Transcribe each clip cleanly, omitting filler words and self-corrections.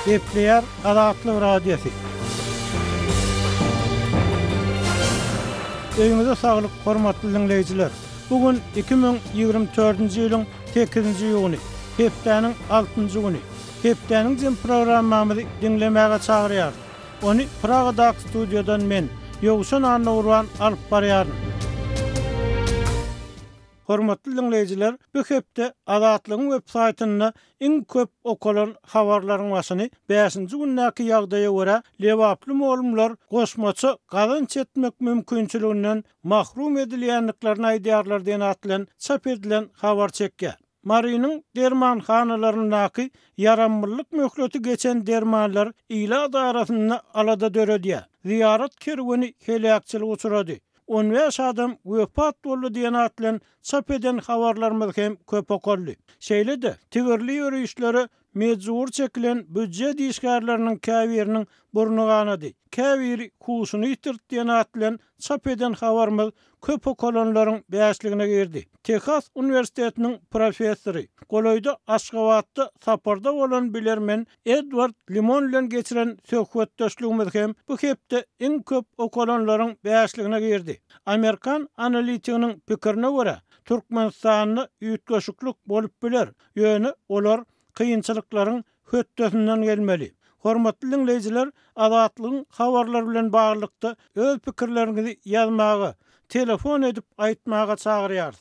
Epleyer Azatlyk Radiosu. Öýüňize saglyk, hormatly dinleýijiler. Bugün 2024-nji ýylyň 8-nji ýyly, hepdeniň 6-njy güni. Hepdeniň jym programmamyzy dinlemäge çagyrýar. Onu Praga'da studiodan men, Ýogşan Annurwan alyp barýaryn. Hormatly dinleýijiler, bu hepde Azatlygyň web-saýtyna iň köp okulan habarlaryň başyny 5-nji günnäki ýagdaýa görä lewaply molumlar goşmaça gazanç etmek mümkinçiliginden mahrum edilýänliklaryny aýdýarlar diýen atlan çap edilen habar çekýär. Marynyň dermanhanalarynaky yaramlyk möhleti geçen dermanlar ila darasyna alada döredýär. Ziyaret kerweni helakçylyk uçurady. 15 adam wepat boldy diýen atlan çap eden habarlarymyz hem köp okolly. Şeýle-de tigirli ýörüşleri mejbur çekilen büdje diýişgärleriniň käbiriniň burnu ganady. Käbiri kusuny ýitirdi diýen atlan çap eden habarymyz köp okolanlaryň bäşligine girdi. Texas Üniversitetiniň professory, Goloýda Aşgabatda saparda bolan bilermen Edward Limon bilen geçiren söhbetdeşligimiz hem bu hepde iň köp okolanlaryň bäşligine girdi. Amerikan analitikiniň pikirine görä, Türkmenistanyny ýetgeşiklik bolup biler. Ýöne olar kıyınçılıkların höttesinden gelmeli. Hormatly dinleýijiler, Azatlygyň habarlar bilen baglykda öz pikirlerinizi ýazmagy, telefon edip aýtmaga çagyrýar.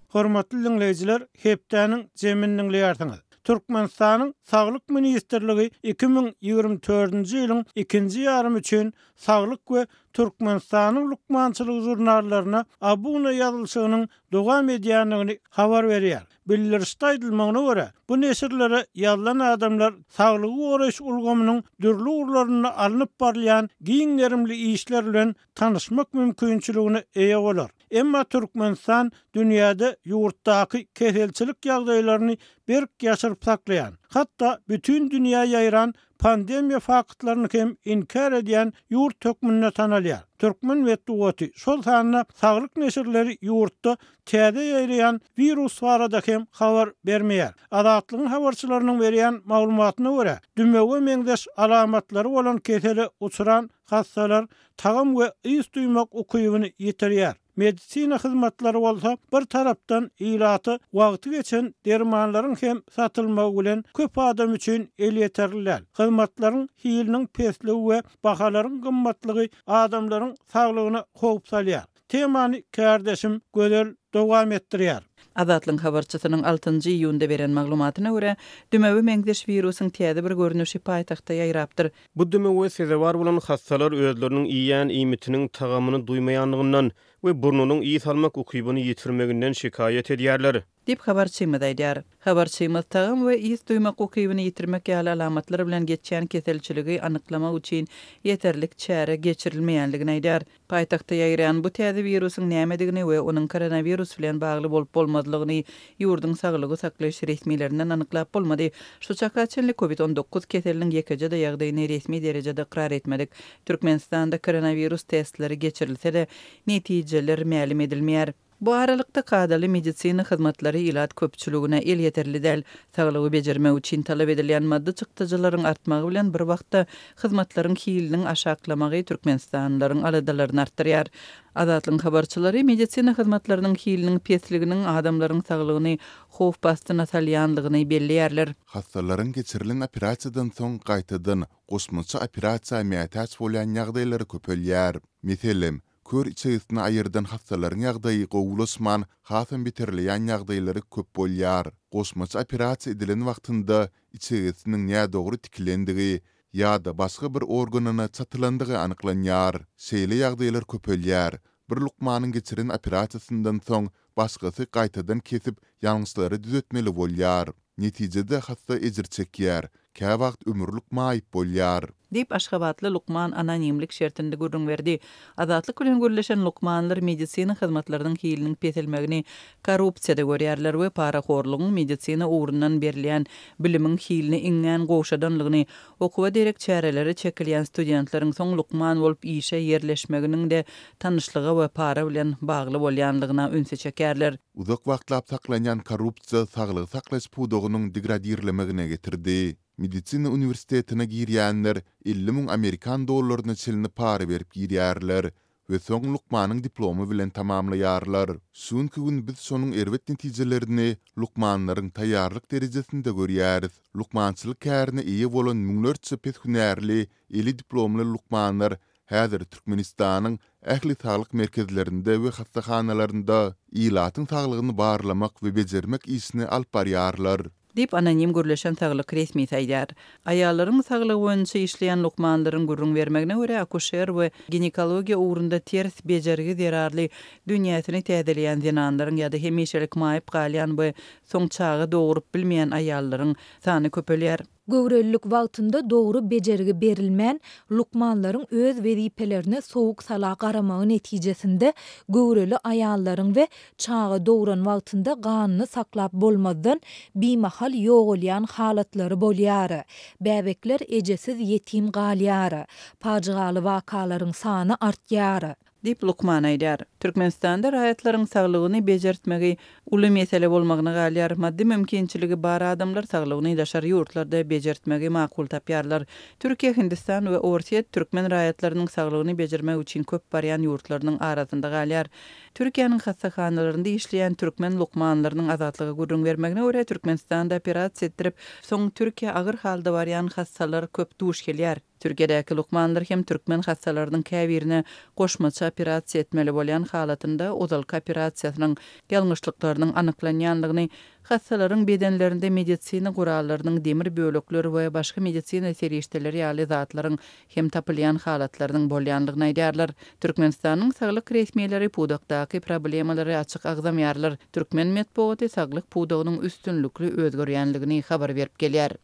Hormatly dinleýijiler, hepdeniň jeminiň ýartyňyz. Türkmenistanyň Saglyk Ministrligi 2024-nji ýylyň 2-nji ýarym üçin Saglyk we Türkmenistanyň lukmançylyk jurnallaryna abuna ýazylşygynyň dowam edýändigini habar berýär. Bildirişde aýdylmagyna görä, bu neşirlere ýazylan adamlar saglygy goraş ulgamynyň dürli urlaryny alınıp barlayan giňerimli işler bilen tanışmak mümkinçiligine eýe bolar. Emma Türkmenistan dünýäde ýurtdaky keselçilik ýagdaýlaryny berk ýaşyryp saklaýan, hatda bütün dünýä ýaýran pandemiýa faktlaryny hem inkar edýän ýurt tökmünde tanalýar. Türkmen medeniýeti şol sanyna saglyk neşirleri ýurtda täze ýaýraýan virus barada hem habar bermeýär. Azatlygyň habarçylarynyň berýän maglumatyna görä, dümege meňdeş alamatlary bolan kesele uçuran hastalar tagam we ýyz duýmak ukybyny ýitirýär. Medisina hyzmatlary bolsa bir tarapdan ilaty wagty geçen dermanlaryň hem satylmagy bilen köp adam üçin el ýeterliler. Hyzmatlaryň hiliniň pesligi we bahalaryň gymmatlygy adamlaryň saglygyna howp salýar. Temany kardeşim gözel dowam etdirýär. Azatlyň habarçysynyň 6-njy iýunda beren maglumatyna görä, dümewe meňdeş virusyň täze bir görnüşi paýtagtda ýaýrapdyr. Bu dümewe sezebar bolan hastalar özleriniň iýän iýmitiniň tagamyny duýmaýanlygyndan we burnunyň iý salmak ukybyny ýitirmeginden şikayet edýärler. Dip habarçymyz aýdýar. Habarçymyz tagam we ýyz duýmak ukybyny ýitirmek ýaly alamatlary bilen geçýän keselçiligi anyklamak üçin ýeterlik çäre geçirilmeýänligini aýdýar. Paýtagtda ýaýran bu täze virusyň nämedigini we onuň koronavirus bilen bagly bolup bolmadygyny ýurdun saglygy saklaýyş resmiýetlerinden anyklap bolmady. Şu çaka çenli COVID-19 keseliniň ýekejede ýagdaýyny resmi derejede ikrar etmedik. Türkmenistanda koronavirus testleri geçirilse-de netijeler ma'lum edilmeýär. Bu aralykda kadaly medisina hyzmatlary ilat köpçüligine el ýeterli däl. Saglygy bejermek üçin talap edilýän maddi çykdyjylaryň artmagy bilen bir wagtda hyzmatlaryň hiliniň aşaklamagy Türkmenistanlylaryň aladalaryny artdyrýar. Azatlyň habarçylary medisina hyzmatlarynyň hiliniň pesliginiň adamlaryň saglygyny howp bastyna salýanlygyny belliýärler. Hastaların geçirilen operasiyadan soň gaýtadan goşmaça operasiýa mätäç bolan ýagdaýlary köpelýär. Meselem, kör içerisine ayırdan hastaların ýagdaýy gowulaşman, hasam bitirilýän ýagdaýlary köp bolýar. Goşmaça operasiýa edilen wagtynda içerisiniň ýa dogry tikilendigi ýa-da başga bir organyna çatylandygy anyklanýar. Şeýle ýagdaýlar köpelýär. Bir lukmanyň geçiren operasiýasyndan soň başgasy gaýtadan kesip ýalňyşlary düzeltmeli bolýar. Netijede hasta ejir çekýär. Käwagt ömürlük maýyp bolýar. Dip Aşgabatly Lukman anonimlik şertinde gurrun berdi. Azatlyk bilen gürleşen Lukmanlar medisina hyzmatlarynyň hiliniň peselmegini korrupsiýada görýärler we paraxorlugyň medisina uğrundan berilýän bilimiň hilini iňňän goşadanlygyny, okuwa derek çäreleri çekilýän studentlaryň soň Lukman bolup işe yerleşmeginiň de tanışlygy we para bilen bagly bolýanlygyna ünse çekerler. Uzak wagtlap saklanýan korrupsiýa saglyk saklaş pudogynyň degradirlemegine getirdi. Medisina universitetine girýänler 50 000 Amerikan dollaryny çelinip para berip girýärler we soň Lukmanyň diplomy bilen tamamlaýarlar. Şuňky gün biz şonuň erwet netijelerini Lukmanlaryň taýýarlyk derejesinde görýäris. Lukmançylyk kärine eýe bolan müňlerçe pethünärli, eli diplomly Lukmanlar häzir Türkmenistanyň ähli saglyk merkezlerinde we hastaxanalarynda ilatyň saglygyny barlamak we bejermek işini alyp barýarlar. Dip anonim gürleşen saglyk resmi taýdar. Aýallaryň saglygy boýunça işleýän Lukmanlaryň gurrun bermegine görä akuşer we ginekologiýa ugrunda ters bejerigi zerarly dünýäsini täzeleýän zenanlaryň ýa-da hemişelik maýyp galýan we soň çagy dogrup bilmeýän aýallaryň sany köpelýär. Göwrellik wagtynda dogry bejerigi berilmän Lukmanlaryň öz wezipelerini sowuk sala garamagy netijesinde göwreli aýallaryň we çagy dogran wagtynda ganyny saklap bolmazdan bimahal ýogalýan halatlary bolýar. Bäbekler ejesiz ýetim galýar. Pajygaly wakalaryň sany artýar. Dip Lukman aýdar. Türkmenistanda raýatlaryň saglygyny bejertmegi uly mesele bolmagyny galýar. Maddi mümkinçiligi bar adamlar saglygyny daşary ýurtlarda bejertmegi makul tapýarlar. Türkiýe, Hindistan we Orsiýa türkmen raýatlarynyň saglygyny bejermek üçin köp barýan ýurtlarynyň arasynda galýar. Türkiýanyň hastaxanalarynda işleýän türkmen Lukmanlarynyň azatlygy gurrun bermegine görä Türkmenistanda operasiýa etdirip, soň Türkiýe agyr halda barýan hastalar köp duş gelýär. Türkiýedäki Lukmanlar hem türkmen hastalarynyň käbirine goşmaça operasiýa etmeli bolýan halatynda ozalky operasiýasynyň ýalňyşlyklarynyň anyklanýanlygyny, hastalaryň bedenlerinde medisina gurallarynyň demir bölekleri we başga medisina serişdeleri ýaly zatlaryň hem tapylýan halatlarynyň bolýanlygyny aýdýarlar. Türkmenistanyň saglyk resmiýetleri pudakdaky problemalary açyk agzamýarlar. Türkmen medeniýeti saglyk pudagynyň üstünlükli özgörýänligini habar berip gelýär.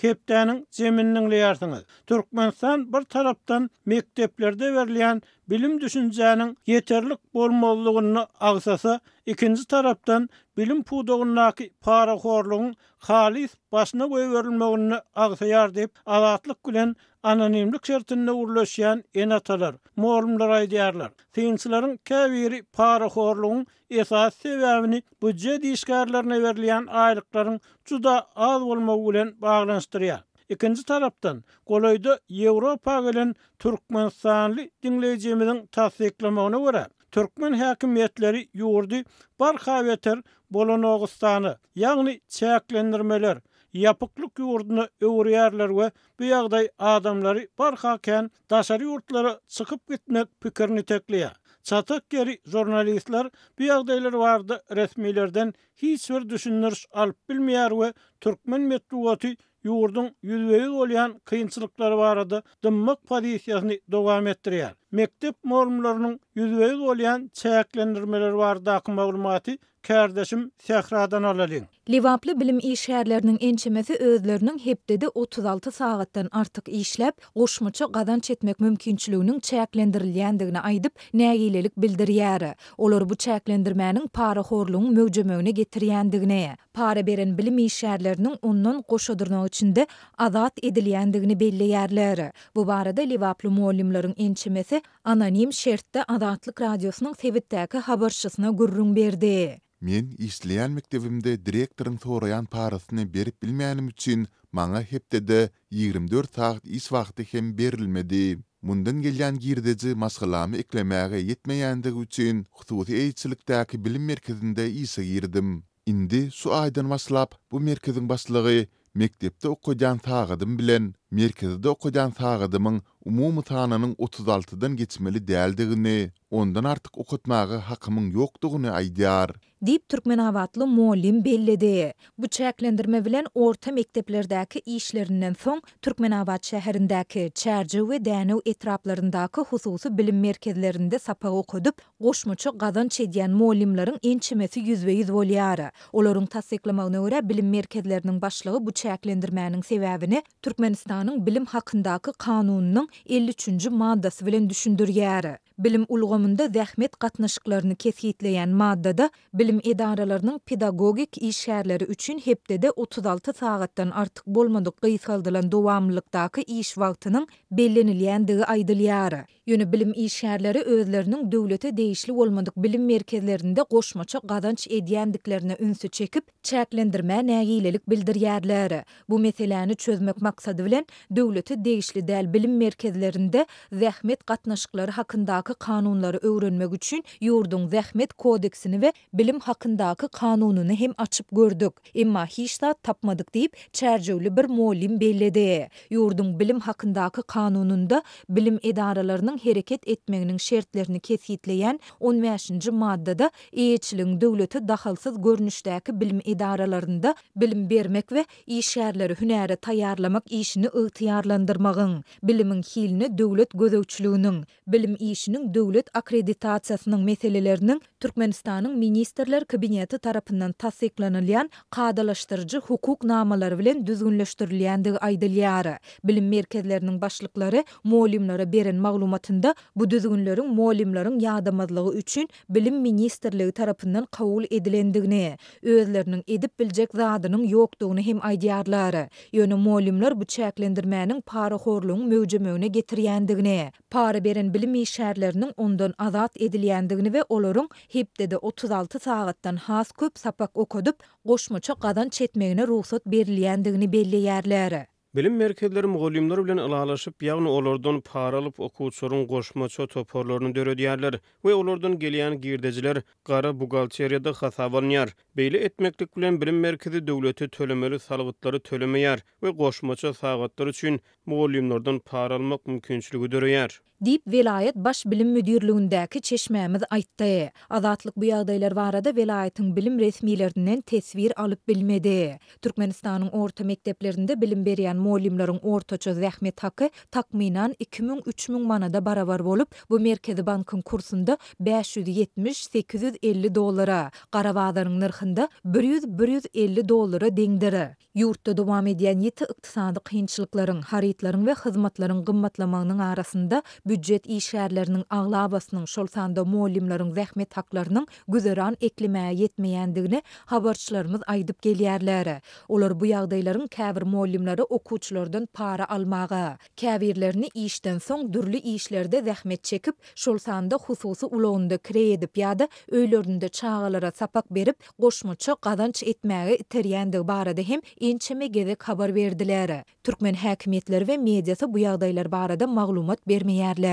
Hepdäniň jemininiň ýartyňyz. Türkmenistan bir tarapdan mekteplerde berilýän bilim düşünjäniň ýeterlik bolmalygyny agsasa, ikinji tarapdan bilim pudagynyň paraxorlugyň halis başyna goýuberilmegini agsaýar diýip azatlyk bilen anonimlik şertinde urlaşýan enatalar, morumlar aýdýarlar. Synçylaryň käbiri paraxorlugyň esas sebäbini budjet işgärlerine berilýän aýlyklaryň juda az bolmagy bilen baglanşdyrýar. İkinci tarapdan golaýda Ýewropa bilen Türkmenistanly dinleýijimiziň tasdiklamagyna görä Türkmen häkimetleri ýurdy barha beter bolanogystany, ýagny çäklendirmeler, ýapyklyk ýurduny öwrýärler we bu ýagdaý adamlary barhaken daşary ýurtlara çykyp gitmek pikirini tekleýär. Çatak geri jurnalistler bu ýagdaýlar barada resmilerden hiç bir düşündiriş alyp bilmeýär we türkmen medeniýeti ýurdun ýüzbeýi bolýan kynçylyklary barada dymmak pozisiýasyny dowam etdirýär. Mektep morumlarynyň ýüzbeýi bolýan çäklendirmeleri baradaky maglumaty kärdeşim Sehradan alalyň. Liwaply bilim işgärleriniň ençemesi özleriniň hepdede 36 sagatdan artyk işläp, goşmaça gazanç etmek mümkinçiliginiň çäklendirilýändigini aýdyp, nägilelik bildirýär. Olar bu çäklendirmäniň paraxorlugyň möwjemegine getirýändigini, para beren bilim işgärleriniň ondan goşadyrnak içinde azat edilýändigini belleýärler. Bu barada Liwaply muallimleriň ençemesi anonim şertde Azatlyk radiosynyň sebitdäki habarçysyna gurrun berdi. Men işleýän mektebimde direktoryň soraýan parasyny berip bilmeýänim üçin maňa hepdede 24 saat iş wagty hem berilmedi. Mundan gelýän girdeji maşgalamy eklemäge ýetmeýändigi üçin hususy eýçilikdäki bilim merkezinde işe girdim. Indi şu aýdan başlap bu merkeziň başlygy mektepde okujan sagadym bilen merkezde okujan sagadymyň umumy tananyň 36-dan geçmeli däldigini, ondan artyk okutmagy hakymyň ýokdugyny aýdýar. Dip Türkmenawatly muallim bellidi. Bu çäklendirme bilen orta mekteplerdäki işlerinden soň Türkmenawat şäherindäki Çärji we Dänew etraplaryndaky hususy bilim merkezlerinde sapak okudyp, goşmaça gadan çedýän muallimlaryň ençemesi 100% bolýar. Olaryň tasdiklamagyna görä bilim merkezleriniň başlygy bu çäklendirmäniň sebäbini Türkmenistanyň bilim hakyndaky kanunynyň 53-nji maddasy bilen düşündirýär. Bilim ulgamynda zähmet gatnaşyklaryny kesgitleýän maddada bilim edaralarynyň pedagogik işgärleri üçin hepdede 36 sagatdan artyk bolmadyk gysgaldylan dowamlylykdaky iş wagtynyň bellenilýändigi aýdylýar. Ýöne bilim işgärleri özleriniň döwlete değişli bolmadyk bilim merkezlerinde goşmaça gadanç edýändiklerine ünsü çekip çäklendirmä nägilelik bildirýärler. Bu meseleni çözmek maksady bilen döwlete değişli däl bilim merkezlerinde zähmet gatnaşyklary hakyndaky kanunlary öwrenmek üçin ýurdun zähmet kodeksini we bilim hakyndaky kanunyny hem açyp gördük. Emma hiç da tapmadyk diýip çärjewli bir muallim belledi. Ýurdun bilim hakyndaky kanununda bilim edaralarynyň hereket etmeginiň şertlerini kesgitleýän 15-nji maddada eýetçiligiň döwlete dahalsyz görnüşdäki bilim edaralarynda bilim bermek we işgärleri hünäre taýýarlamak işini ygtyýarlandyrmagyň, bilimiň hilini döwlet gözegçiliginiň, bilim işiniň döwlet akkreditasiýasynyň meseleleriniň Türkmenistanyň ministrler kabineti tarapyndan tasdiklanylýan gadalaşdyrjy hukuk namalary bilen düzgünleşdirilýändigi aýdylýar. Bilim merkezleriniň başlyklary muallimlere beren maglumatynda bu düzgünleriň muallimlaryň ýadamazlygy üçin bilim ministrligi tarapyndan kabul edilendigini, özleriniň edip biljek zadynyň ýokdugyny hem aýdýarlar. Ýöne muallimler bu çäklendirmäniň paraxorlugyň möwjemegine getirýändigini, para beren bilim işgärleriniň ondan azat edilýändigini we olaryň hepdede 36 sagatdan has köp sapak okudyp, goşmaça gadan çetmegine ruhsat berilýändigini belleýärler. Bilim merkezleri mugallimler bilen alalaşyp, ýagny olardan para alyp okuwçylaryň goşmaça toporlaryny döredýärler we olardan gelýän girdejiler gara bugalteriýada hasap alınýar. Beýle etmeklik bilen bilim merkezi döwlete tölemeli salgytlary tölemeýär we goşmaça sagatlar üçin mugallimlerden para almak mümkinçiligi döreýär. Dip velayet baş bilim müdürlüğündäki çeşmämiz aýtdy. Azatlyk bu ýagdaýlar barada velaýetyň bilim resmiýetlerinden tesvir alyp bilmedi. Türkmenistanyň orta mekdeplerinde bilim berýän muallimlaryň ortaça zähmet haky takminan 2000-3000 manada barabar bolup, bu merkezi bankyň kursunda $570-850, Garabağdaryň nyrkynda $100-150 deňdir. Ýurtda dowam edýän ýeti ykdysady kynçylyklaryň, haritlaryň we hyzmatlanyň gymmatlamagynyň arasynda büdjet işgärleriniň aglabasynyň şol sanda muallimlaryň zähmet haklarynyň güzeran eklemäge ýetmeýändigini habarçylarymyz aýdyp gelýärler. Olar bu ýagdaýlaryň käbir muallimlary okuwçylardan para almagy, käbirlerini işden soň dürli işlerde zähmet çekip, şol sanda hususy ulagynda kire edip ýa-da öýlerinde çağalara sapak berip, goşmaça gadanç etmäge iterýändigi barada hem ençeme gezek habar berdiler. Türkmen häkimetleri we mediasy bu ýagdaýlar barada maglumat bermeýärler.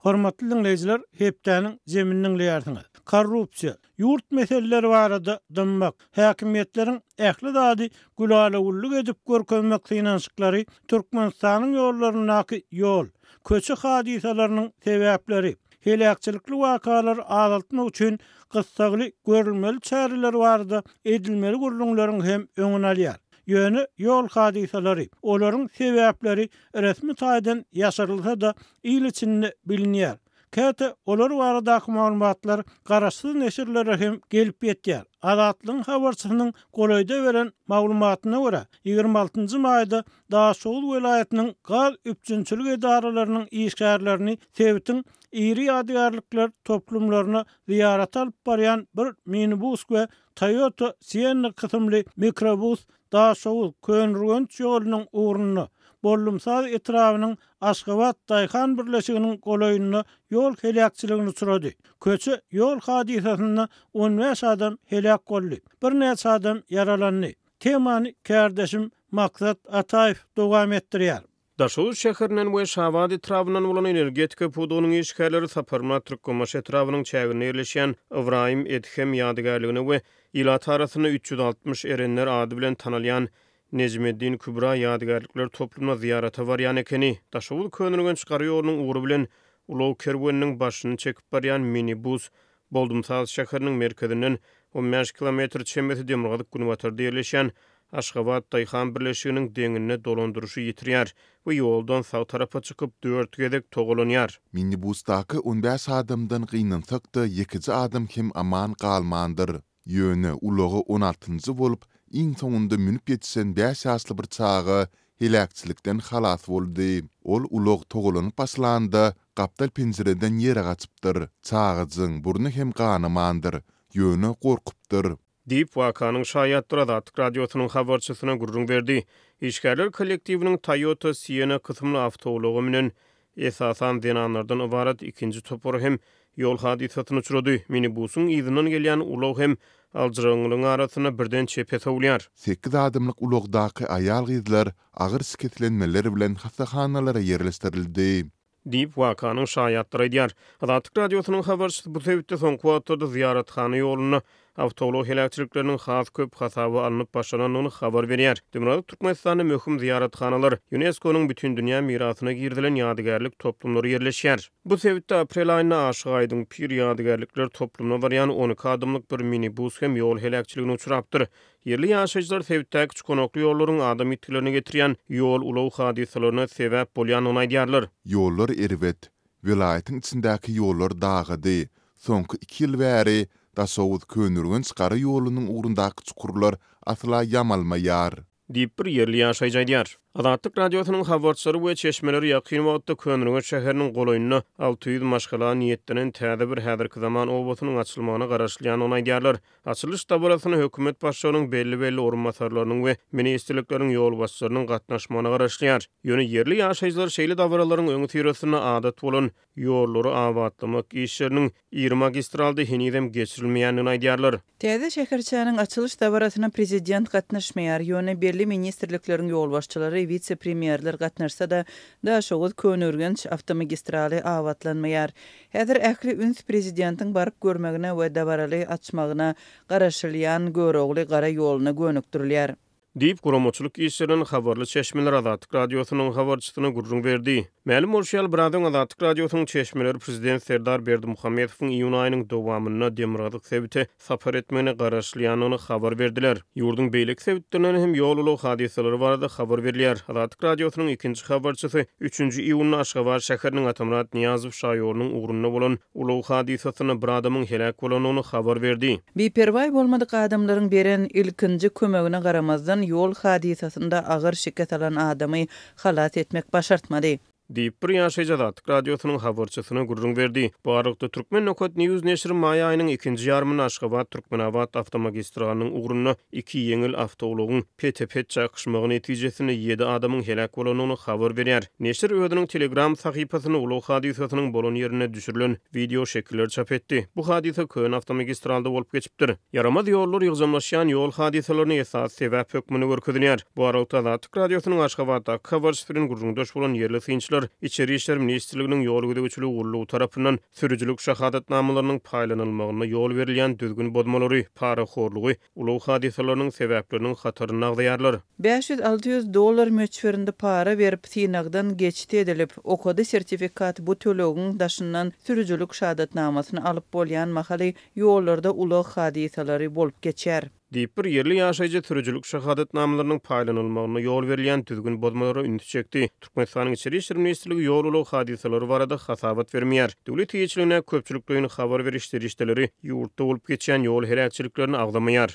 Hormatly dinleyijiler, hepdäniň jeminiň ýardyňy. Korrupsiýa, ýurt meseleleri barada dymmak, häkimetleriň ähli zady gülalawullyk edip görkezmek synanşyklary, Türkmenistanyň ýollarynaky ýol, köçe hadisalarynyň sebäpleri, helakçylykly wakalar azaltmak üçin gyssagly görülmeli çäreler barada edilmeli gurulmaryň hem öňüne alýar. Ýöne ýol hadisalary, olaryň sebäpleri resmi taýdan ýaşarylsa da il içinde bilinýär. Käte olar baradaky maglumatlar garaşsyz neşirlere hem gelip ýetýär. Azatlyň habarçysynyň golaýda beren maglumatyna görä 26-njy maýda Daşoğul welaýatynyň gal üpçünçilik edaralarynyň işgärlerini Sewitiň iri ýadygärlikler toplumlaryna ziyaret alyp barýan bir minibus we Toyota Sienna kysymly mikrobus Daşoğul Könrügenç ýolunyň uğruny Bollumsaz etrawynyň Aşgabat Daýhan birleşiginiň golaýyny ýol helakçylygyn uçurady. Köçe ýol hadisasyna 15 adam helak boldy. Bir näçe adam yaralandy. Temany kärdeşim Maksat Ataýew dowam etdirýär. Daşoğul şäherinden we Şawad etrawynyň bolan energetika pudugynyň işgärleri Saparma Türkmenmaş etrawynyň çägine ýerleşýän Ibrahim Edhem ýadygärligine we Ilat arasyna 360 erenler ady bilen tanalýan Necmeddin Kübra ýadygarlyklar toplumuna ziyarata barýan ekeni, Daşawul könürgen çykary ýolunyň uğru bilen Ulaw kerweniniň başyny çekip barýan minibus Boldumsaz şäheriniň merkezinden 15 kilometr çembeti Demirgazyk Gunwatarda ýerleşen Aşgabat Daýhan birleşiginiň deňine dolandyrşy ýitirýär we ýoldan sag tarafa çykyp 4 gezek togulanýar. Minibusdaky 15 adamdan gynansak da 2 adam kim aman galmandyr. Ýöne ulagy 16-njy bolup, iň soňunda münüp ýetişen 5 ýaşly bir çagy helakçylikden halas boldy. Ol ulag togulanyp başlanda gapdal penjereden ýere gaçypdyr. Çagyjyň burnu hem ganamandyr. Ýöne gorkupdyr. Diýip wakanyň şaýatdyr Azatlyk radiosynyň habarçysyna gurrun berdi. İşgärler kollektiwiniň Toyota Sienna kysymly awtobusy bilen esasan denanlardan ibarat ikinji topor hem ýol hadisasyny uçurdy. Minibusyň ýygynyň gelýän ulaw hem aljyraňlyň arasyna birden çepe tawlýar. 8 adamlyk ulagdaky aýal gyzlar agyr siketlenmeler bilen hastahanalara ýerleşdirildi. Diýip wakanyň şaýatdyry diýär. Azatlyk radiosynyň habarçysy bu sebäpde soňky wagtlarda ziyarethana ýoluny awtobus helakçylyklarynyň has köp hasaby alınıp başlanyny habar berýär. Demirgazyk Türkmenistanyň möhüm ziyarethanalary UNESCO-nyň bütün dünýä mirasyna girdilen ýadygarlyk toplumlary ýerleşýär. Bu sebäpde aprel aýyna aşyk aýdyň pir ýadygarlyklar toplumuna barýan 12 adamlyk bir minibus hem ýol helakçylygyny uçurapdyr. Yerli ýaşaýjylar sebäpdäki çukonokly ýollaryň adam itkilerini getirýän ýol ulaw hadisalaryna sebäp bolýanyny aýdýarlar. Ýollar erwet, vilayatyň içindäki ýollar dagydy. Soňky 2 ýyl bäri Daşawul könürgen çykary ýolunyň ugrundaky çukurlar asla ýamalmaýar. Diýip bir yerli ýaşaýjy aýdýar. Azatlyk radiosynyň habarçylary we çeşmeleri ýakyn wagtda Könürgen şäheriniň golaýyna 600 maşgala niýetlenen täze bir häzirki zaman obasynyň açylmagyna garaşlýanyny aýdýarlar. Açylış dabarasyny hökümet başçylarynyň belli orunmasarlarynyň we ministrlikleriň ýol başçylarynyň gatnaşmagyna garaşlýar. Ýöne yerli ýaşaýjylar şeýle dabaralaryň öňü tirasine adat bolan ýollary awatlamak işleriniň 20 magistralda henüzem geçirilmeýänini aýdýarlar. Täze şäherçäniň açylış dabarasyna prezident gatnaşmaýar, ýöne belli ministrlikleriň ýol başçylary vice-premierler gatnaşsa da Daşawul Könürgen awtomagistrali awatlanmaýar. Häzir ähli üns prezidentiň baryp görmegine we dabaraly açmagyna garaşylýan görogly gara ýoluny gönükdirilýär. Diýip guramoçylyk işleriniň habarly çeşmeler Azatlyk radiosynyň habarçysyna gurrun berdi. Ma'lum bolýar biradan Azatlyk radiosynyň çeşmeleri prezident Serdar Berdimuhammedowyň iýun aýynyň dowamyna Demirgazyk sebäti sapar etmegine garaşlýanyny habar berdiler. Ýurdun beýlik sebätlerinden hem ýol ulaw hadisalary barada habar berilýär. Azatlyk radiosynyň ikinji habarçysy 3-nji iýuny Aşgabat şäheriniň Atamrat Niýazow şaýorunyň ugruna bolan ulaw hadisasyna bir adamyň helak bolanyny habar berdi. Biperway bolmadyk adamlaryň beren ilkinji kömegine garamazdan ýol hadisasynda agyr şiket alan adamy halat etmek başartmady. Diýip bir ýaşaýjy Azatlyk radiosynyň habarçysyna gurrun berdi. Bu arada Türkmen Nokot News neşri maýa aýynyň 2-nji ýarmyny Aşgabat Türkmenabad awtomagistraliniň ugruna 2 ýeňil awtobulagyň PTP çakyşmagy netijesinde 7 adamyň helak bolanyny habar berýär. Neşir özüniň Telegram sahypasyna ulaw hadisasynyň bolan ýerine düşürilen video şekiller çap etdi. Bu hadisa Kön awtomagistralda bolup geçipdir. Yaramaz ýollar ýygzamlaşýan ýol hadisalaryny esas sebäp hökmüne görkezýär. Bu arada Azatlyk radiosynyň Aşgabatda habarçylaryň gurrundaş bolan yerli synçylar İçeri işler Ministrliginiň ýol güdüçlügi gurulugy tarapyndan sürüjülük şahadatnamalarynyň paýlanylmagyna ýol berilýän düzgün bodmalary, paraxorlugy, ulaw hadisalarynyň sebäpleriniň hataryny agdaýarlar. $500-600 möçberinde para berip synagdan geçit edilip, okady sertifikat bu tölegiň daşyndan sürüjülük şahadatnamasyny alyp bolýan mahaly ýollarda ulaw hadisalary bolup geçer. Diýip bir yerli ýaşaýjy sürüjülük şahadatnamalarynyň paýlanylmagyna ýol berilýän düzgün bodmalary ünlü çekdi. Türkmenistanyň Içeri işler ministrligi ýol ulaw hadisalary barada hasabat bermeýär. Döwlet ýeçiligine köpçülikden habar berişleri işleri ýurtda bolup geçen ýol helakçylyklaryny agdamaýar.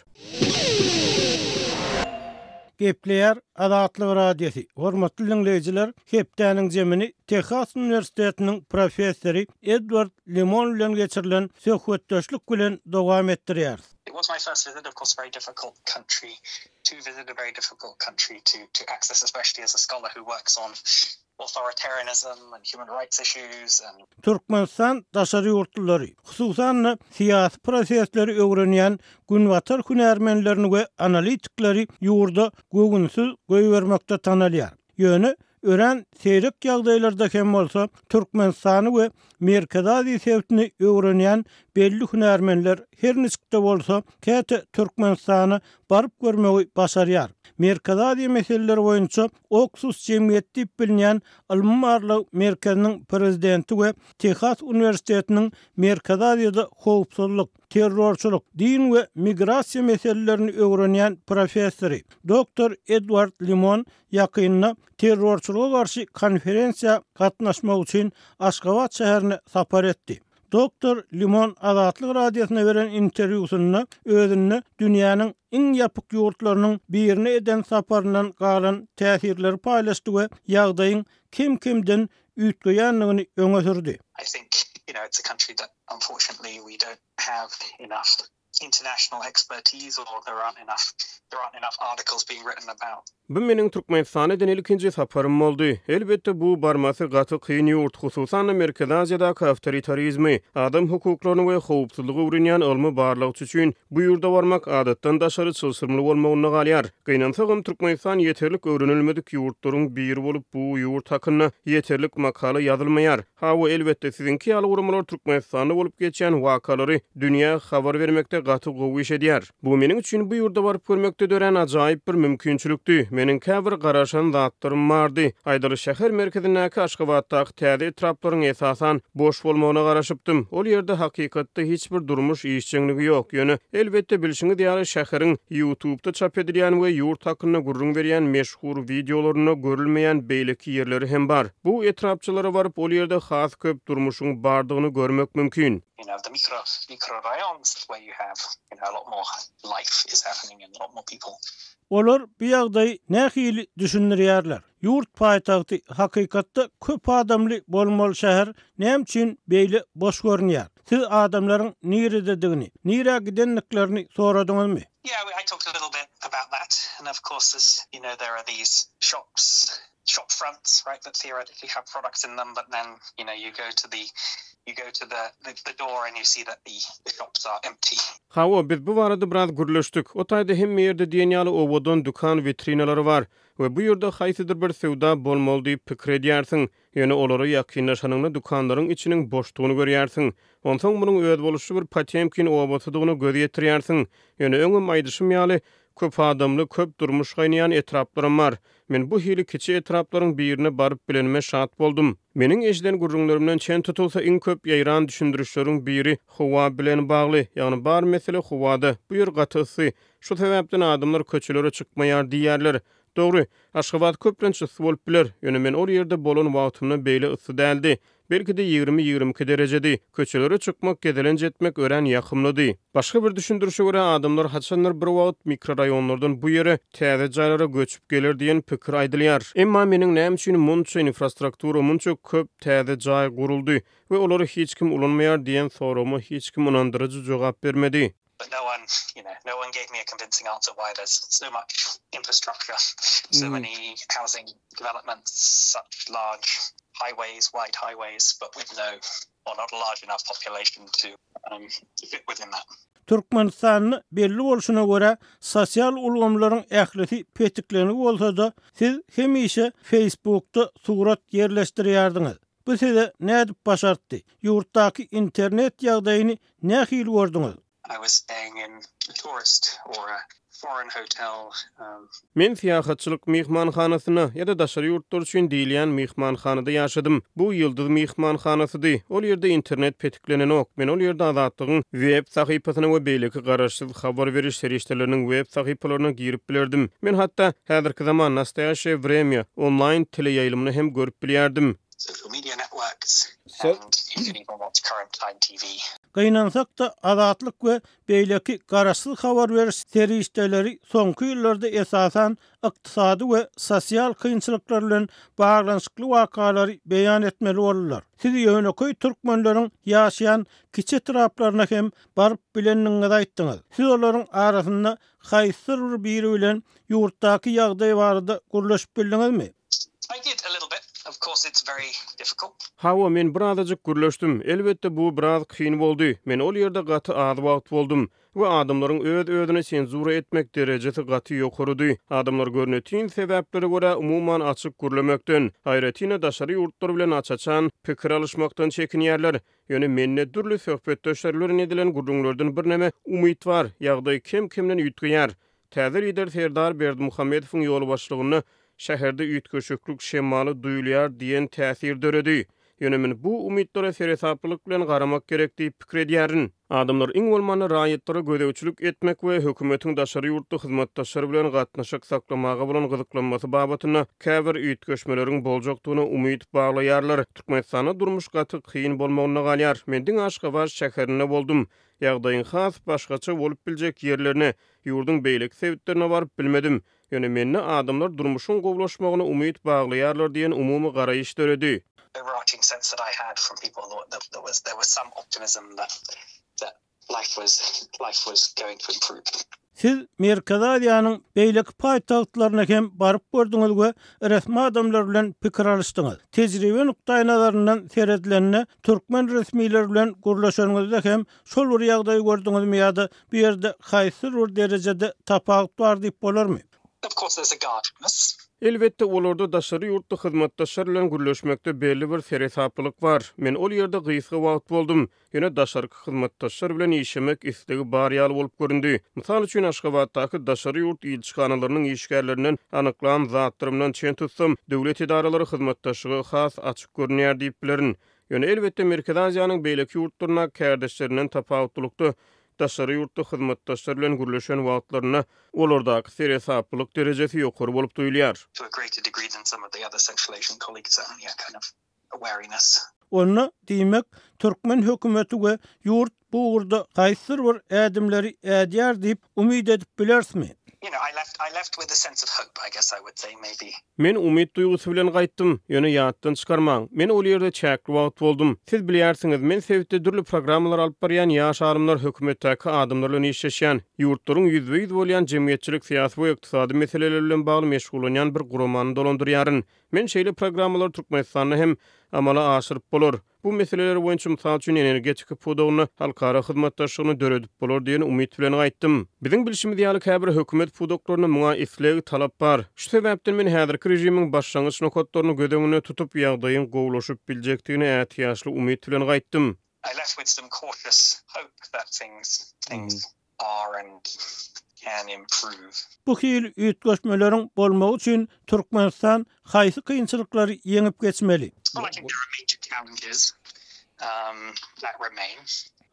Gepleýär Azatlyk radiosu. Hormatly dinleýijiler, hepdäniň jemini Texas Üniversitetiniň professory Edward Lemon bilen geçirilen söhbetdeşlik bilen dowam etdirýär. It was my first visit, of course, very difficult country to visit, a very difficult country to access, especially as a scholar who works on authoritarianism and human rights issues. Türkmenistan daşary ýurtluları, hususan siyasi prosesleri öwrenýän Gunwatar hünärmenlerini we analitikleri ýurda gögünsiz goýbermekde tanalýar. Ýöne ören seyrek ýagdaýlarda hem bolsa Türkmenistany we Merkez Aziýa sebätini öwrenýän belli hünärmenler her niskde bolsa käte Türkmenistany barıp görmegi başarýar. Merkezadi meseleler boýunça Oxus jemgyýeti diýip bilinýän Almarlyk merkeziniň prezidenti we Texas Üniversitetiniň Merkezadiýada howpsuzlyk, terrorçuluk, din we migrasiýa meselelerini öwrenýän professori Dr. Edward Limon ýakynda terrorçuluğa garşy konferensiýa gatnaşmak üçin Aşgabat şäherine sapar etdi. Dr. Limon Azatlyk radiosyna beren interwýusynda özüni dünýäniň iň ýapyk ýurtlarynyň birine eden saparyndan galan täsirleri paýlaşdy we ýagdaýyň kim-kimden üýtgeýänligini öňe sürdi. I think, it's a country that unfortunately we don't have enough international expertise, or there aren't enough articles being written about. Bu meniň Türkmenistana eden ikinji saparym boldy. Elbetde bu barmasy gaty kyn ýurt, hususan Merkez Aziýadaky awtoritarizmi, adam hukuklaryny we howpsuzlygy öwrenýän almy barlygy üçin bu ýurda barmak adatdan daşary çylsyrmly bolmagyny galýar. Gynansagym Türkmenistan ýeterlik öwrenilmedik ýurtlaryň biri bolup bu ýurt hakynda ýeterlik makala ýazylmaýar. Hawa elbetde sizinki algyrmalar Türkmenistanda bolup geçen wakalary dünýä habar bermekde gaty gowy iş edýär. Bu meniň üçin bu ýurda baryp görmekde dören ajaýyp bir mümkinçilikdi. Meniň käbir garaşan zatlarym bardy. Aýdary şäher merkezindäki Aşgabatdaky täze etraplaryň esasan boş bolmagyna garaşypdym. Ol ýerde hakykatda hiç bir durmuş işçiligi ýok. Ýöne elbetde bilişiňiz ýaly şäheriň YouTube'da çap edilýän we ýurt hakynda gurrun berýän meşhur videolaryny görülmeýän beýleki ýerleri hem bar. Bu etrapçylara baryp ol ýerde has köp durmuşyň bardygyny görmek mümkin. The micro rayons where you have, a lot more life is happening and a lot more people. Olar bu ýagdaý nähili düşündirýärler. Ýurt paýtagty hakykatda köp adamly bolmaly şäher näme üçin beýle boş görünýär? Siz adamlaryň nirededigini, nire gidenliklerini soradyňyzmy? Yeah, I talked a little bit about that, and of course there are these shop fronts, right, that theoretically have products in them, but then you go to the door and you see that the shops are empty. Hawa biz bu barada biraz gürleşdik. O taýda hem ýerde diýenýaly owadan dukan vitrinalary bar we bu ýurda haýsydyr bir sewda bolmaly diýip pikir edýärsiň. Ýöne olary ýakynlaşanyňda dukanlaryň içiniň boşdugyny görýärsiň. Onsoň munyň öz boluşy bir Potemkin owatydygyny göz ýetirýärsiň. Ýöne öňe maýdyşym ýaly köp adamly, köp durmuş gaýnaýan etraplarym bar. Men bu hili kiçi etraplaryň birine baryp bilenime şat boldum. Meniň eşden gurrunlarymdan çen tutulsa iň köp ýaýran düşündürişleriň biri Howa bilen bagly. Ýagny bar mesele Howada. Bu ýer gatysy. Şu sebäpden adamlar köçelere çykmaýar diýerler. Dogry, Aşgabat köplençe bolup biler. Ýöne men ol ýerde bolan wagtymda beýle ysy däldi. Belki de 20-22 derecedi. Köçelere çykmak, gedelen jetmek ören ýakymlydy. Başga bir düşündürüşe görä adamlar haçanlar bir wagt mikroraýonlardan bu ýere täze jaýlara göçüp gelir diýen pikir aýdylýar. Emma meniň näme üçin munça infrastruktura, munça köp täze jaý guruldy we olary hiç kim ulanmaýar diýen sorumy hiç kim inandyrıcı jogap bermedi. But no one gave me a convincing answer why there's so much infrastructure, so many housing developments, such large highways, wide highways, but with not a large enough population to fit within that. Türkmenistanyň belli bolşuna görä sosial ulgamlaryň ählisi petiklerini bolsa-da siz hemişe Facebook'ta surat yerleşdirýärdiňiz. Bu size nädip başartdy? Ýurtdaky internet ýagdaýyny nähili gördüňiz? I was staying in a tourist or a foreign hotel. Men siýahatçylyk mehmanhanasyna ýa-da daşary ýurtlar üçin diýilýän mehmanhanada ýaşadym. Bu ýyldız mehmanhanasydy. Ol ýerde internet petiklenen ok. Men ol ýerde Azatlygyň web sahypasyna we beýleki garaşsyz habar beriş serişdeleriniň web sahypalaryna girip bilerdim. Men hatda häzirki zaman Nastoyaşe Vremya online teleýaýlymyny hem görüp bilýärdim. Social media networks and you can even watch current time TV. Gynansak da Azatlyk we beýleki garaşsyz habar beriş serişdeleri soňky ýyllarda esasan ykdysady we sosial kynçylyklar bilen baglanyşykly wakalary beýan etmeli bolurlar. Siz ýöneköy türkmenleriň ýaşaýan kiçi etraplaryna hem baryp bilenligiňizi aýtdyňyz. Siz olaryň arasynda haýsyr biri bilen ýurtdaky ýagdaý barada gurlaşyp bildiňizmi? I did a little bit. Of course, it's very difficult. Hawa men birazajyk gürleşdim. Elbetde bu biraz kyn boldy. Men ol ýerde gaty az wagt boldum we adamlaryň öz-özüne senzura etmek derejesi gaty ýokarydy. Adamlar görnetin sebäpleri görä umuman açyk gürlemekden, haýretine daşary ýurtlar bilen açaçan pikir alışmakdan çekinýärler. Ýöne menne durly söhbetdeşlerler edilen gurrunlardan bir näme umyt bar. Ýagdaý kim-kimden ýitgeýär. Täze lider Serdar Berdimuhammedowyň ýolu başlygyny şäherde üýtgeşiklük şemaly duýulýar diýen täsir döredi. Ýönemin bu umytlara seresaplyk bilen garamak gerek diýip pikir edýärin. Adamlar iň bolmany raýatlary gödäwçilik etmek we hökümetiň daşary ýurtda hyzmatdaşlary bilen gatnaşyk saklamaga bolan gyzyklanmasy babatyna käbir üýtgeşmeleriň boljokdugyna umyt baglaýarlar. Türkmenistana durmuş gaty kyn bolmagyna galýar. Mendiň Aşgabat şäherine boldum. Ýagdaýyň has başgaça bolup biljek ýerlerini, ýurdun beýlik sebitlerine baryp bilmedim. Ýöne menne adamlar durmuşyň gowlaşmagyna umyt baglaýarlar diýen umumy garaýyş döredi. Overarching sense that I had from people that there was some optimism that life was going to improve. Siz Merkez Aziýanyň beýlik paýtagtlaryna hem baryp gördüňiz we resmi adamlar bilen pikir alışdyňyz. Tejribe nukdaý nazaryndan seredilende türkmen resmiler bilen gurlaşanyňyzda hem şol bir ýagdaý gördüňizmi ýa-da bu ýerde haýsy bir derejede tapagyt bar diýip bolarmy? Of course there's a guardness. Elbette olarda daşary ýurtda hyzmatdaşlar bilen gürleşmekde belli bir seresaplyk bar. Men ol ýerde gysga wagt boldum. Ýöne daşary hyzmatdaşlar bilen işemek istegi bar ýaly bolup göründi. Mysal üçin Aşgabatdaky daşary ýurt ýylçykanylarynyň işgärlerinden anyklan zatlarymdan çen tutsam, döwlet idaralary hyzmatdaşlygy has açyk görünýär diýip bilerin. Ýöne elbette Merkez Aziýanyň beýleki ýurtlaryna kärdişlerinden tapawutlukda daşary ýurtda hyzmatdaşlar bilen gürleşen wagtlaryna olardaky seresaplyk derejesi ýokary bolup duýulýar. To a greater degree than some of the other Central Asian colleagues, kind of a wariness. Onu diýmek türkmen hökümeti we ýurt bu urda gaýsy bir ädimleri ädýär diýip umyt edip bilersmi? I left with a sense of hope, I guess I would say, maybe. Men umyt duýgusy bilen gaýtdym. Ýöne ýatdan çykarmaň. Men ol ýerde çäkli wagt boldum. Siz bilýärsiňiz, men sebitde dürli programmalar alyp barýan ýaş arymlar hökümetdäki adamlar bilen işleşýän, ýurtlaryň ýüzbeýiz bolýan jemgyýetçilik, syýasy we ykdysady meseleler bilen bagly meşgullanýan bir gurumany dolandyrýaryn. Men şeýle programmalar Türkmenistanyny hem amala aşyryp bolar. Bu meseleler boýunça mysal üçin energetik pudogyny halkara hyzmatdaşlygyny döredip bolar diýen umyt bilen gaýtdym. Biziň bilişimiz ýaly käbir hökümet pudoklaryny muňa isleg talap bar. Şu sebäpden men häzirki rejimiň başlangyç nokatlaryny gödegine tutup ýagdaýyň gowlaşyp biljekdigine ätýaşly umyt bilen gaýtdym. I left with some cautious hope that things are and can improve. Bu hil üýtgeşmeleriň bolmagy üçin Türkmenistan haýsy kynçylyklary ýeňip geçmeli? Well, I think there are major challenges that remain.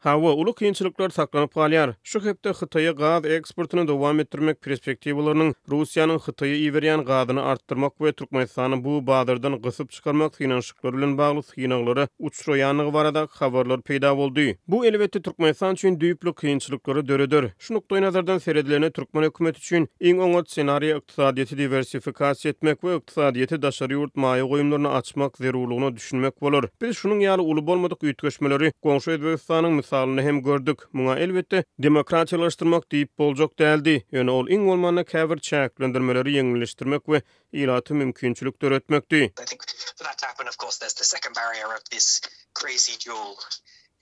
Hawa uly kynçylyklar saklanyp galýar. Şu hepde Hytaýa gaz eksportyny dowam etdirmek perspektiwalarynyň Russiýanyň Hytaýa iberýän gazyny artdyrmak we Türkmenistany bu bazardan gysyp çykarmak finansyklary bilen bagly synaglary uçraýanyny barada habarlar peýda boldy. Bu elbetde Türkmenistan üçin düýpli kynçylyklary döreder. Şu nukdaý nazardan seredilene Türkmen hökümeti üçin iň oňat senariýa ykdysadyýety diversifikasiýa etmek we ykdysadyýety daşary ýurt maýa goýumlaryny açmak zerurlygyny düşünmek bolar. Biz şunyň ýaly uly bolmadyk üýtgeşmeleri goňşy Özbegistanyň misalyny hem gördük. Muňa elbette demokratiýalaşdyrmak diýip boljak däldi. Ýöne ol iň bolmany käbir çäklendirmeleri ýeňilleşdirmek we ilaty mümkinçilik döretmekdi. I think for that to happen, of course, there's the second barrier of this crazy dual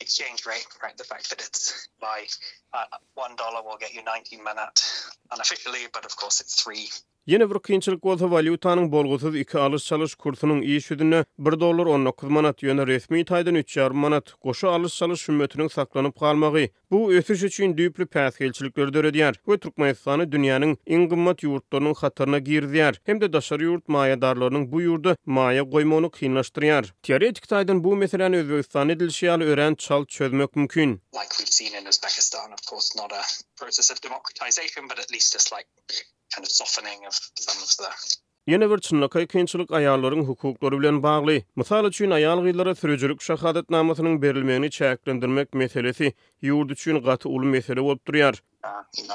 exchange rate, right? The fact that it's by $1 will get you 19 manat unofficially, but of course it's 3. Yine bir kynçylyk bolsa valyutanyň bolgusyz 2 alış-çalış kursynyň iýişidine $1.19 manat ýöne resmi taýdan 3,5 manat goşa alış-çalış hümmetiniň saklanyp galmagy. Bu ösüş üçin düýpli päsgelçilikler döredýär we Türkmenistany dünýäniň iň gymmat ýurtlarynyň hatyryna girdýär. Hem de daşary ýurt maýadarlarynyň bu ýurda maýa goýmagyny kynlaşdyrýar. Teoretik taýdan bu meseleni Özbegistan edilişi ýaly ören çal çözmek mümkin. Like we've seen in Uzbekistan, of course, not a process of democratization, but at least a slight kind of softening of some of the Ýene bir çynlykay kynçylyk aýallaryň hukuklary bilen bagly. Mysal üçin aýal gyýlara sürüjülük şahadatnamasynyň berilmegini çäklendirmek meselesi ýurt üçin gaty uly mesele bolup durýar.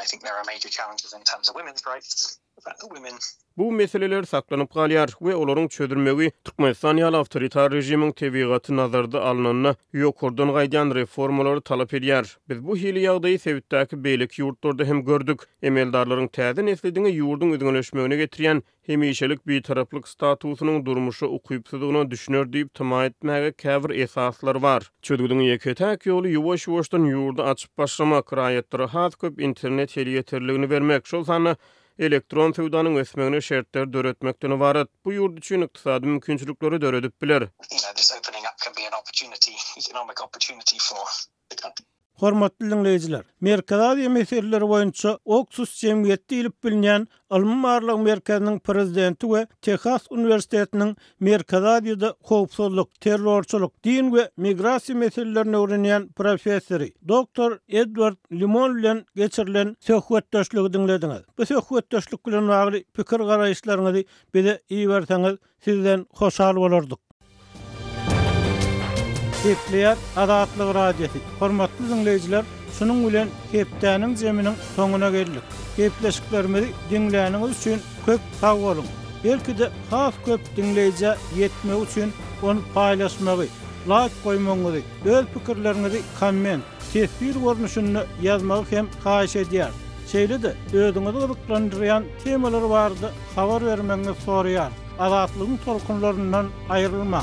I think there are major challenges in terms of women's rights. The fact that women Bu meseleler saklanyp galýar we olaryň çözülmegi Türkmenistan ýaly awtoritar rejimiň tebigaty nazarda alanyna ýokurdan gaýdan reformalary talap edýär. Biz bu hili ýagdaýy sebitdäki beýlik ýurtlarda hem gördük. Emeldarlaryň täze neslidini ýurdun ödünleşmegine getirýän hemişelik bir taraplyk statusynyň durmuşy ukypsyzlygyna düşünür diýip tama etmäge käbir esaslar bar. Çözgüdiň ýeketäk ýoly ýuwaş-ýuwaşdan ýurdu açyp başlamak, raýatlary has köp internet heliýeterligini bermek, şol sany elektron sowdanyň ösmegine şertler döretmekden ibaret. Bu ýurt üçin ykdysady mümkinçilikleri döredip biler. this opening up can be an opportunity, economic opportunity for the country. Hormatly dinleyijiler, Merkez Aziýa meseleleri boýunça Oxus Jemgyýeti diýilip bilinen Ilmy Marlyk Merkeziniň prezidenti we Texas Uniwersitetiniň Merkez Aziýada howpsuzlyk, terrorçuluk, din we migrasiýa meselelerini öwrenýän professori Dr. Edward Limon bilen geçirilen söhbetdeşligi dinlediňiz. Bu söhbetdeşlik bilen bagly pikir garaýşlaryňyzy bize iýerseňiz sizden hoşal bolardyk. Hepleýär Azatlyk radiosi. Hormatly dinleyijiler, şunuň bilen hepdäniň jeminiň soňuna geldik. Hepleşiklerimizi dinläniňiz üçin köp sag bolun. Belki-de has köp dinleýije ýetmek üçin onu paýlaşmagy, like goýmagy, öz pikirlerinizi komment, tesbir görnüşünde ýazmagy hem haýyş edýär. Şeýle-de özüňizi gyzyklandyrýan temalar bardy, habar bermeňizi soraýar. Azatlygyň tolkunlaryndan aýrylma.